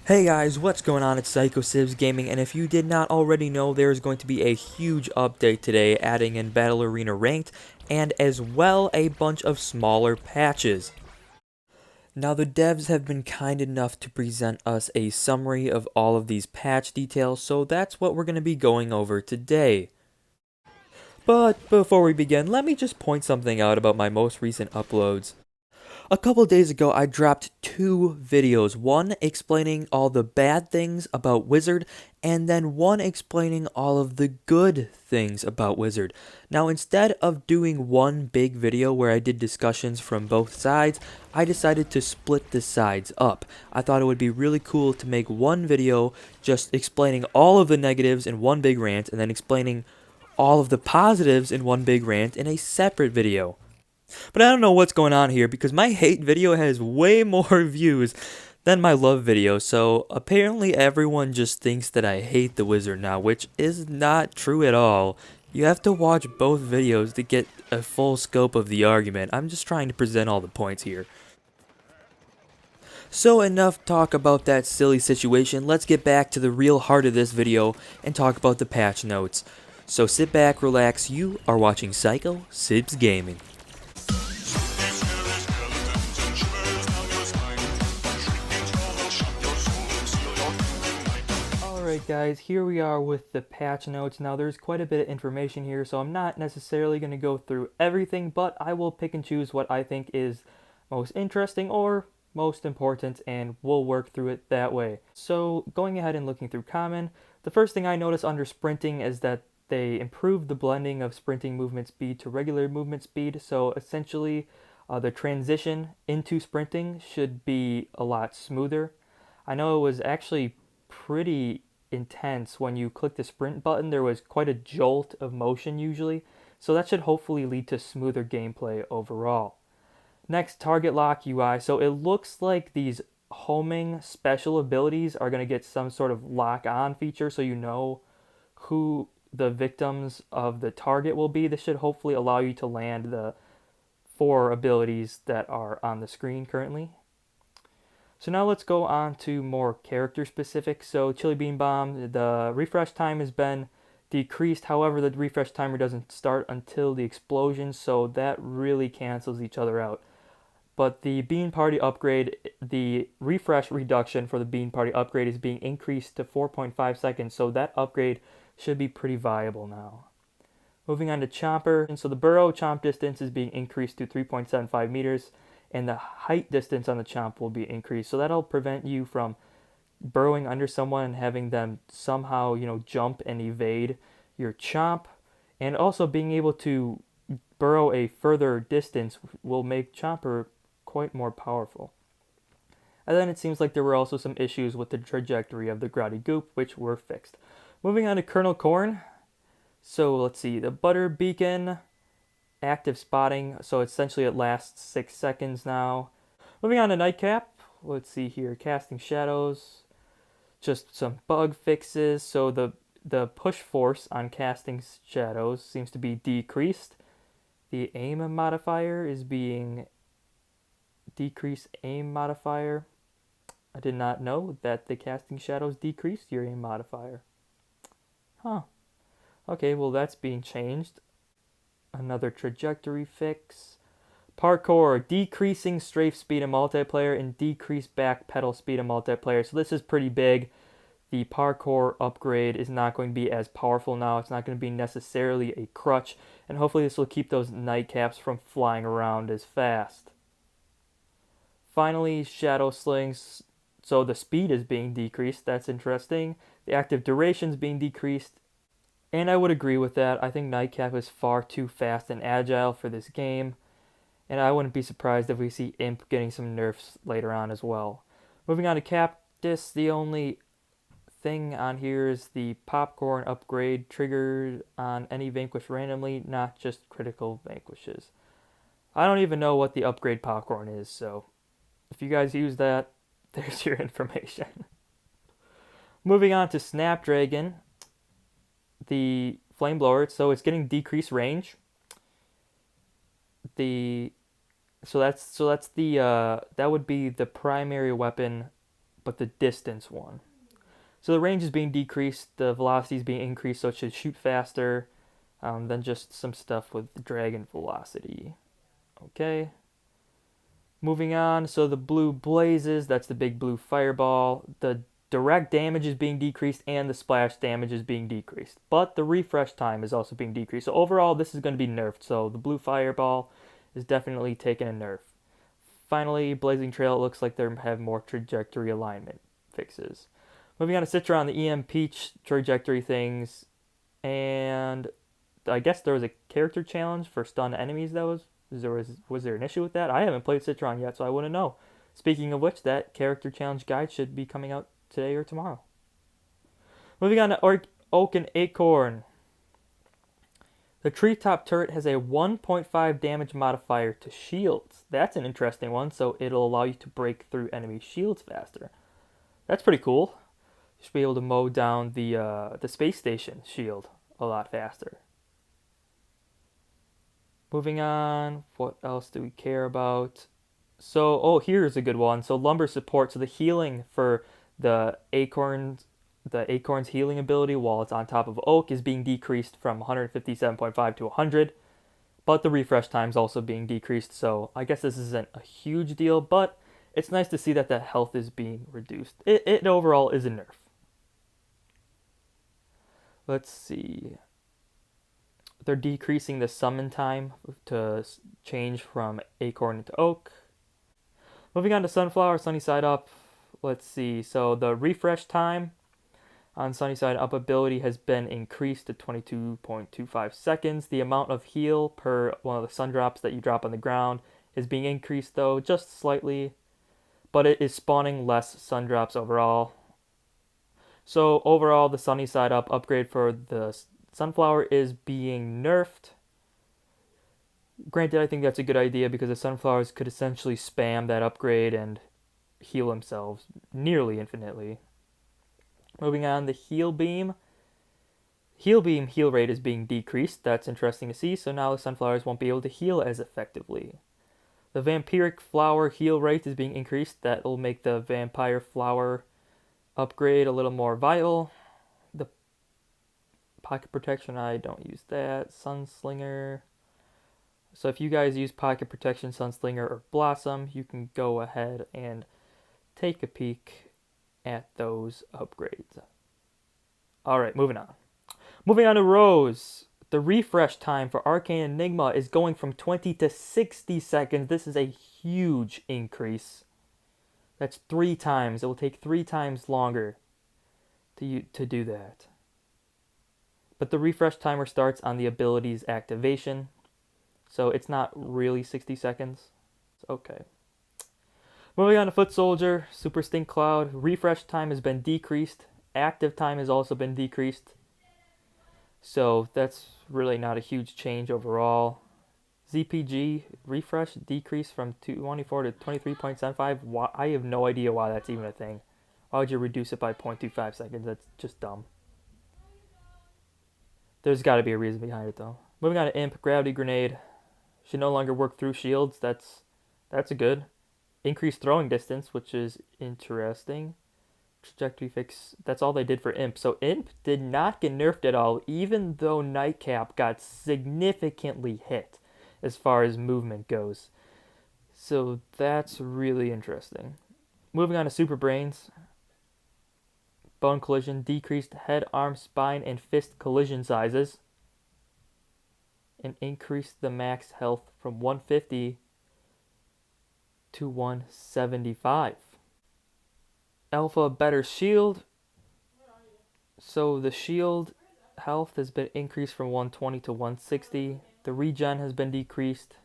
Hey guys, what's going on? It's PsychoSibs Gaming, and if you did not already know, there is going to be a huge update today, adding in Battle Arena Ranked, and as well a bunch of smaller patches. Now the devs have been kind enough to present us a summary of all of these patch details, so that's what we're going to be going over today. But before we begin, let me just point something out about my most recent uploads. A couple days ago, I dropped two videos, one explaining all the bad things about Wizard, and then one explaining all of the good things about Wizard. Now, instead of doing one big video where I did discussions from both sides, I decided to split the sides up. I thought it would be really cool to make one video just explaining all of the negatives in one big rant, and then explaining all of the positives in one big rant in a separate video. But I don't know what's going on here because my hate video has way more views than my love video, so apparently everyone just thinks that I hate the Wizard now, which is not true at all. You have to watch both videos to get a full scope of the argument. I'm just trying to present all the points here. So enough talk about that silly situation, let's get back to the real heart of this video and talk about the patch notes. So sit back, relax, you are watching PsychoSibs Gaming. Alright guys, here we are with the patch notes. Now there's quite a bit of information here, so I'm not necessarily going to go through everything, but I will pick and choose what I think is most interesting or most important, and we'll work through it that way. So going ahead and looking through common, the first thing I notice under sprinting is that they improved the blending of sprinting movement speed to regular movement speed, so essentially the transition into sprinting should be a lot smoother. I know it was actually pretty intense when you click the sprint button. There was quite a jolt of motion usually, so that should hopefully lead to smoother gameplay overall. Next, target lock UI. So it looks like these homing special abilities are going to get some sort of lock on feature, so you know who the victims of the target will be. This should hopefully allow you to land the 4 abilities that are on the screen currently. So now let's go on to more character specific. So Chili Bean Bomb, the refresh time has been decreased. However, the refresh timer doesn't start until the explosion, so that really cancels each other out. But the Bean Party upgrade, the refresh reduction for the Bean Party upgrade is being increased to 4.5 seconds, so that upgrade should be pretty viable now. Moving on to Chomper, and so the burrow chomp distance is being increased to 3.75 meters, and the height distance on the chomp will be increased. So that'll prevent you from burrowing under someone and having them somehow, jump and evade your chomp. And also being able to burrow a further distance will make Chomper quite more powerful. And then it seems like there were also some issues with the trajectory of the Grotty Goop, which were fixed. Moving on to Kernel Corn. So let's see, the Butter Beacon, active spotting, so essentially it lasts 6 seconds now. Moving on to Nightcap, let's see here, casting shadows, just some bug fixes. So the push force on casting shadows seems to be decreased. The aim modifier is being decreased aim modifier. I did not know that the casting shadows decreased your aim modifier. Huh. Okay, well that's being changed. Another trajectory fix. Parkour, decreasing strafe speed in multiplayer and decreased back pedal speed in multiplayer. So this is pretty big. The parkour upgrade is not going to be as powerful now. It's not going to be necessarily a crutch. And hopefully this will keep those nightcaps from flying around as fast. Finally, shadow slings. So the speed is being decreased. That's interesting. The active duration is being decreased. And I would agree with that. I think Nightcap is far too fast and agile for this game. And I wouldn't be surprised if we see Imp getting some nerfs later on as well. Moving on to Cactus, the only thing on here is the popcorn upgrade triggered on any vanquish randomly, not just critical vanquishes. I don't even know what the upgrade popcorn is, so if you guys use that, there's your information. Moving on to Snapdragon, the flame blower, so it's getting decreased range. That would be the primary weapon but the distance one. So the range is being decreased, the velocity is being increased, so it should shoot faster than just some stuff with dragon velocity. Okay. Moving on, so the blue blazes, that's the big blue fireball. The direct damage is being decreased and the splash damage is being decreased. But the refresh time is also being decreased. So overall, this is going to be nerfed. So the blue fireball is definitely taking a nerf. Finally, Blazing Trail, it looks like they have more trajectory alignment fixes. Moving on to Citron, the EM Peach trajectory things. And I guess there was a character challenge for stun enemies that was there an issue with that? I haven't played Citron yet, so I wouldn't know. Speaking of which, that character challenge guide should be coming out today or tomorrow. Moving on to Oak and Acorn. The treetop turret has a 1.5 damage modifier to shields. That's an interesting one, so it'll allow you to break through enemy shields faster. That's pretty cool. You should be able to mow down the space station shield a lot faster. Moving on, what else do we care about? So, here's a good one. So lumber support, so the healing for the acorn's healing ability while it's on top of oak is being decreased from 157.5 to 100, but the refresh time is also being decreased. So I guess this isn't a huge deal, but it's nice to see that the health is being reduced. It overall is a nerf. Let's see. They're decreasing the summon time to change from acorn to oak. Moving on to sunflower, sunny side up. Let's see. So the refresh time on sunny side up ability has been increased to 22.25 seconds. The amount of heal per one of the sun drops that you drop on the ground is being increased though, just slightly. But it is spawning less sun drops overall. So overall, the sunny side up upgrade for the sunflower is being nerfed. Granted, I think that's a good idea because the sunflowers could essentially spam that upgrade and heal themselves nearly infinitely. Moving on, the heal beam. Heal beam heal rate is being decreased. That's interesting to see. So now the sunflowers won't be able to heal as effectively. The vampiric flower heal rate is being increased. That will make the vampire flower upgrade a little more viable. The pocket protection, I don't use that. Sunslinger. So if you guys use pocket protection, Sunslinger, or Blossom, you can go ahead and take a peek at those upgrades. Alright, moving on. Moving on to Rose. The refresh time for Arcane Enigma is going from 20 to 60 seconds. This is a huge increase. That's 3 times. It will take 3 times longer to do that. But the refresh timer starts on the ability's activation. So it's not really 60 seconds. Okay. Moving on to Foot Soldier, Super Stink Cloud. Refresh time has been decreased. Active time has also been decreased. So that's really not a huge change overall. ZPG refresh decreased from 24 to 23.75. I have no idea why that's even a thing. Why would you reduce it by 0.25 seconds? That's just dumb. There's got to be a reason behind it though. Moving on to Imp, Gravity Grenade. Should no longer work through shields. That's a good. Increased throwing distance, which is interesting. Trajectory fix. That's all they did for Imp. So Imp did not get nerfed at all, even though Nightcap got significantly hit as far as movement goes. So that's really interesting. Moving on to Super Brains. Bone collision, decreased head, arm, spine, and fist collision sizes. And increased the max health from 150 to 175. Alpha better shield. So the shield health has been increased from 120 to 160. The regen has been decreased.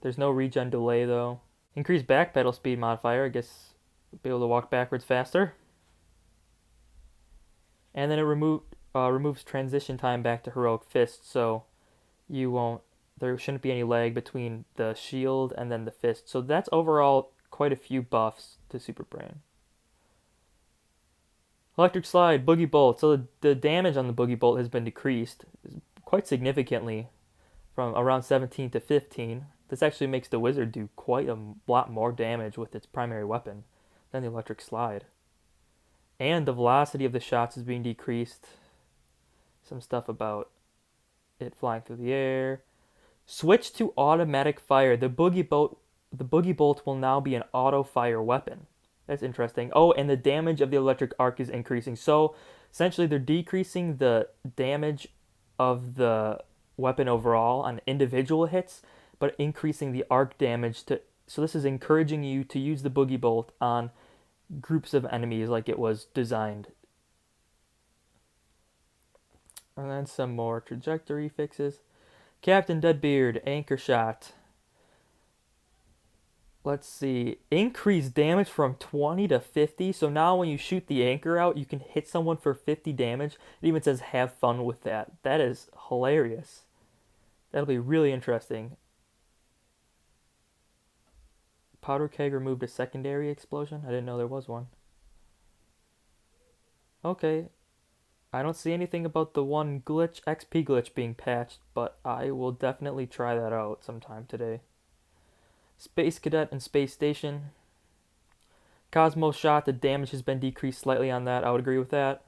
There's no regen delay though. Increased backpedal speed modifier. I guess be able to walk backwards faster. And then it removes transition time back to heroic fist, so there shouldn't be any lag between the shield and then the fist. So that's overall quite a few buffs to Super Brain. Electric Slide, Boogie Bolt. So the damage on the Boogie Bolt has been decreased quite significantly from around 17 to 15. This actually makes the wizard do quite a lot more damage with its primary weapon. Then the electric slide. And the velocity of the shots is being decreased. Some stuff about it flying through the air. Switch to automatic fire. The Boogie Bolt will now be an auto fire weapon. That's interesting. Oh, and the damage of the electric arc is increasing. So essentially they're decreasing the damage of the weapon overall on individual hits, but increasing the arc damage to, so this is encouraging you to use the Boogie Bolt on groups of enemies like it was designed. And then some more trajectory fixes. Captain Deadbeard, anchor shot. Let's see. Increase damage from 20 to 50. So now when you shoot the anchor out, you can hit someone for 50 damage. It even says have fun with that. That is hilarious. That'll be really interesting. Powder keg removed a secondary explosion. I didn't know there was one. Okay. I don't see anything about the one glitch, XP glitch, being patched, but I will definitely try that out sometime today. Space Cadet and Space Station. Cosmo Shot, the damage has been decreased slightly on that. I would agree with that.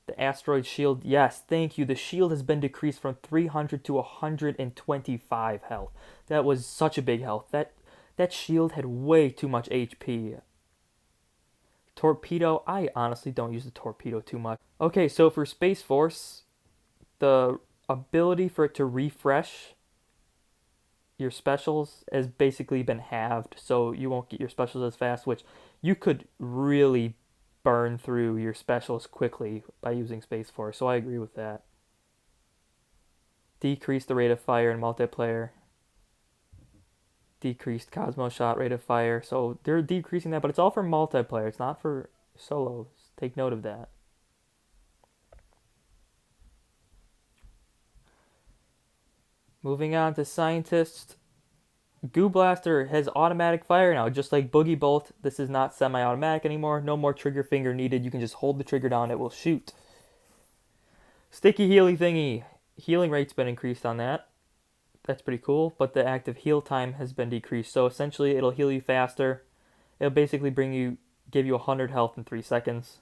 The asteroid shield, yes, thank you. The shield has been decreased from 300 to 125 health. That was such a big health. That shield had way too much HP. Torpedo, I honestly don't use the torpedo too much. Okay, so for Space Force, the ability for it to refresh your specials has basically been halved, so you won't get your specials as fast, which you could really burn through your specials quickly by using Space Force, so I agree with that. Decrease the rate of fire in multiplayer. Decreased Cosmo Shot rate of fire, so they're decreasing that, but it's all for multiplayer, it's not for solos. Take note of that. Moving on to Scientist. Goo Blaster has automatic fire now, just like Boogie Bolt. This is not semi-automatic anymore. No more trigger finger needed. You can just hold the trigger down, it will shoot. Sticky Healy Thingy. Healing rate's been increased on that. That's pretty cool, but the active heal time has been decreased. So essentially, it'll heal you faster. It'll basically give you 100 health in 3 seconds.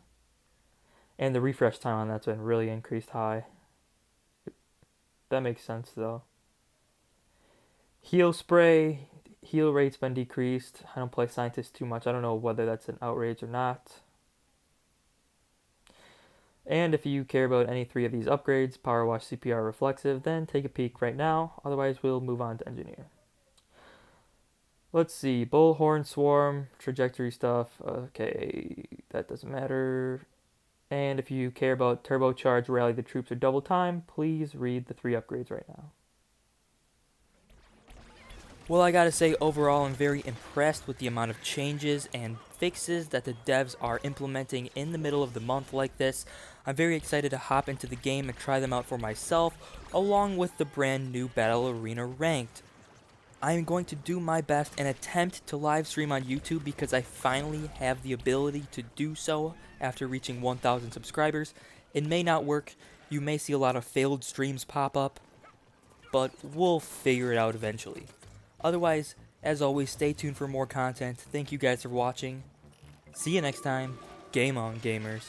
And the refresh time on that's been really increased high. That makes sense, though. Heal Spray. Heal rate's been decreased. I don't play Scientist too much. I don't know whether that's an outrage or not. And if you care about any 3 of these upgrades, Power Wash, CPR, Reflexive, then take a peek right now. Otherwise, we'll move on to Engineer. Let's see. Bullhorn, Swarm, trajectory stuff. Okay, that doesn't matter. And if you care about Turbocharge, Rally the Troops, or Double Time, please read the 3 upgrades right now. Well, I gotta say, overall, I'm very impressed with the amount of changes and fixes that the devs are implementing in the middle of the month like this. I'm very excited to hop into the game and try them out for myself, along with the brand new Battle Arena Ranked. I am going to do my best and attempt to live stream on YouTube because I finally have the ability to do so after reaching 1,000 subscribers. It may not work, you may see a lot of failed streams pop up, but we'll figure it out eventually. Otherwise, as always, stay tuned for more content. Thank you guys for watching. See you next time. Game on, gamers.